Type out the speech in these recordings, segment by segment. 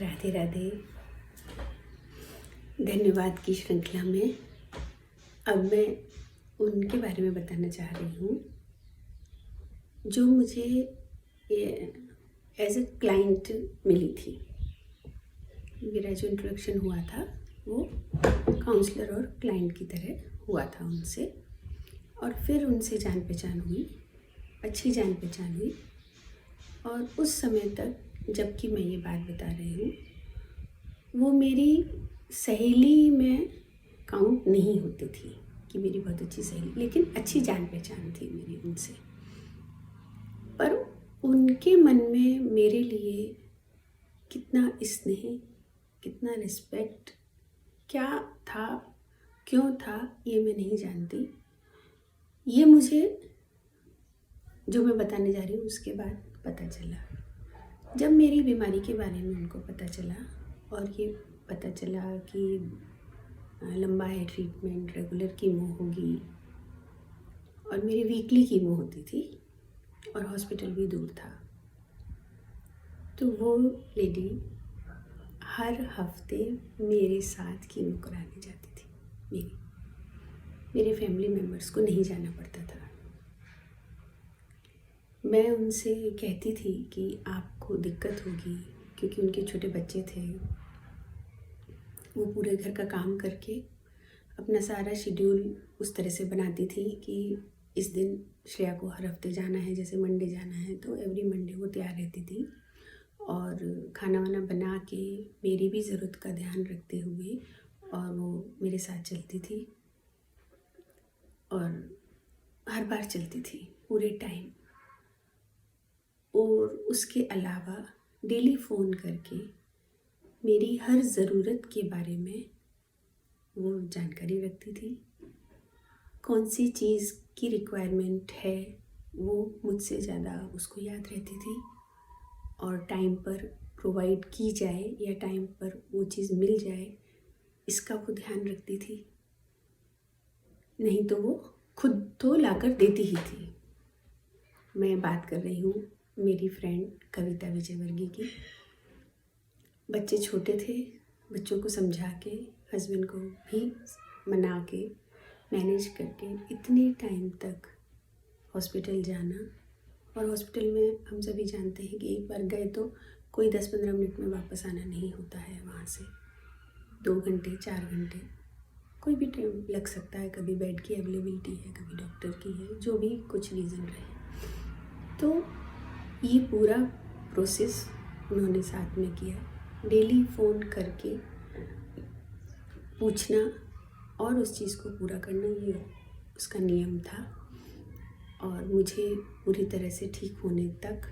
राधे राधे। धन्यवाद की श्रृंखला में अब मैं उनके बारे में बताना चाह रही हूँ जो मुझे एज ए क्लाइंट मिली थी। मेरा जो इंट्रोडक्शन हुआ था वो काउंसलर और क्लाइंट की तरह हुआ था उनसे, और फिर उनसे जान पहचान हुई, अच्छी जान पहचान हुई। और उस समय तक जबकि मैं ये बात बता रही हूँ, वो मेरी सहेली में काउंट नहीं होती थी कि मेरी बहुत अच्छी सहेली, लेकिन अच्छी जान पहचान थी मेरी उनसे। पर उनके मन में मेरे लिए कितना स्नेह, कितना रिस्पेक्ट, क्या था, क्यों था, ये मैं नहीं जानती। ये मुझे जो मैं बताने जा रही हूँ उसके बाद पता चला। जब मेरी बीमारी के बारे में उनको पता चला और ये पता चला कि लंबा है ट्रीटमेंट, रेगुलर कीमो होगी, और मेरी वीकली कीमो होती थी और हॉस्पिटल भी दूर था, तो वो लेडी हर हफ्ते मेरे साथ कीमो कराने जाती थी। मेरे फैमिली मेम्बर्स को नहीं जाना पड़ता था। मैं उनसे कहती थी कि आपको दिक्कत होगी, क्योंकि उनके छोटे बच्चे थे। वो पूरे घर का काम करके अपना सारा शेड्यूल उस तरह से बनाती थी कि इस दिन श्रेया को हर हफ्ते जाना है, जैसे मंडे जाना है तो एवरी मंडे वो तैयार रहती थी और खाना वाना बना के मेरी भी ज़रूरत का ध्यान रखते हुए और वो मेरे साथ चलती थी और हर बार चलती थी पूरे टाइम। और उसके अलावा डेली फ़ोन करके मेरी हर ज़रूरत के बारे में वो जानकारी रखती थी। कौन सी चीज़ की रिक्वायरमेंट है वो मुझसे ज़्यादा उसको याद रहती थी, और टाइम पर प्रोवाइड की जाए या टाइम पर वो चीज़ मिल जाए इसका वो ध्यान रखती थी। नहीं तो वो खुद तो लाकर देती ही थी। मैं बात कर रही हूँ मेरी फ्रेंड कविता विजयवर्गीय की। बच्चे छोटे थे, बच्चों को समझा के, हस्बैंड को भी मना के, मैनेज करके इतने टाइम तक हॉस्पिटल जाना। और हॉस्पिटल में हम सभी जानते हैं कि एक बार गए तो कोई 10-15 मिनट में वापस आना नहीं होता है। वहाँ से 2 घंटे 4 घंटे कोई भी टाइम लग सकता है। कभी बेड की अवेलेबिलिटी है, कभी डॉक्टर की है, जो भी कुछ रीज़न रहे। तो ये पूरा प्रोसेस उन्होंने साथ में किया। डेली फ़ोन करके पूछना और उस चीज़ को पूरा करना, ये उसका नियम था। और मुझे पूरी तरह से ठीक होने तक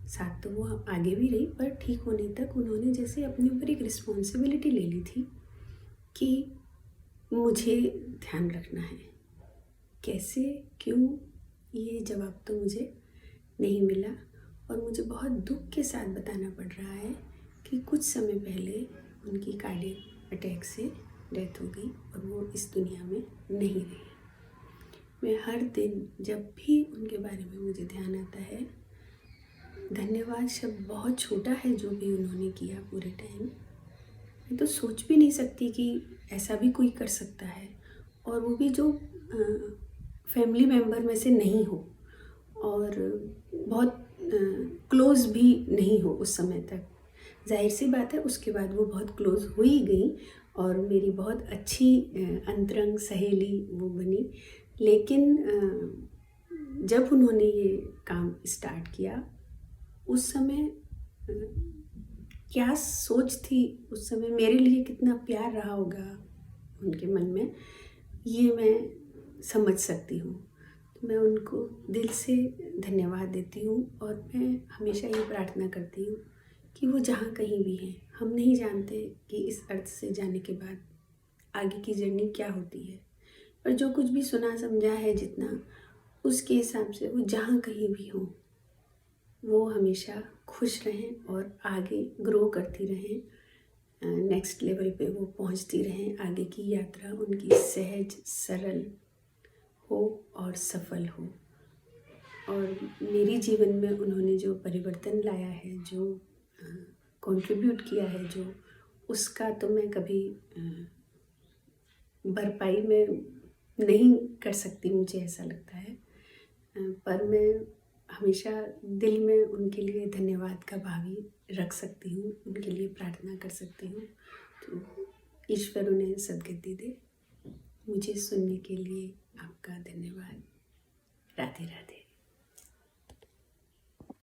साथ तो वो आगे भी रही, पर ठीक होने तक उन्होंने जैसे अपने ऊपर एक रिस्पॉन्सिबिलिटी ले ली थी कि मुझे ध्यान रखना है। कैसे, क्यों, ये जवाब तो मुझे नहीं मिला। और मुझे बहुत दुख के साथ बताना पड़ रहा है कि कुछ समय पहले उनकी कार्डियक अटैक से डेथ हो गई और वो इस दुनिया में नहीं रही। मैं हर दिन जब भी उनके बारे में मुझे ध्यान आता है, धन्यवाद शब्द बहुत छोटा है जो भी उन्होंने किया पूरे टाइम। मैं तो सोच भी नहीं सकती कि ऐसा भी कोई कर सकता है, और वो भी जो फैमिली मेम्बर में से नहीं हो और बहुत क्लोज़ भी नहीं हो उस समय तक। जाहिर सी बात है उसके बाद वो बहुत क्लोज़ हो ही गई और मेरी बहुत अच्छी अंतरंग सहेली वो बनी। लेकिन जब उन्होंने ये काम स्टार्ट किया उस समय क्या सोच थी, उस समय मेरे लिए कितना प्यार रहा होगा उनके मन में, ये मैं समझ सकती हूँ। तो मैं उनको दिल से धन्यवाद देती हूँ और मैं हमेशा ये प्रार्थना करती हूँ कि वो जहाँ कहीं भी हैं, हम नहीं जानते कि इस अर्थ से जाने के बाद आगे की जर्नी क्या होती है, पर जो कुछ भी सुना समझा है जितना, उसके हिसाब से वो जहाँ कहीं भी हों वो हमेशा खुश रहें और आगे ग्रो करती रहें, नेक्स्ट लेवल पे वो पहुंचती रहें। आगे की यात्रा उनकी सहज सरल हो और सफल हो। और मेरे जीवन में उन्होंने जो परिवर्तन लाया है, जो कंट्रीब्यूट किया है जो, उसका तो मैं कभी भरपाई मैं नहीं कर सकती, मुझे ऐसा लगता है। पर मैं हमेशा दिल में उनके लिए धन्यवाद का भाव ही रख सकती हूँ, उनके लिए प्रार्थना कर सकती हूँ। तो ईश्वर उन्हें सद्गति दे। मुझे सुनने के लिए आपका धन्यवाद। राधे राधे।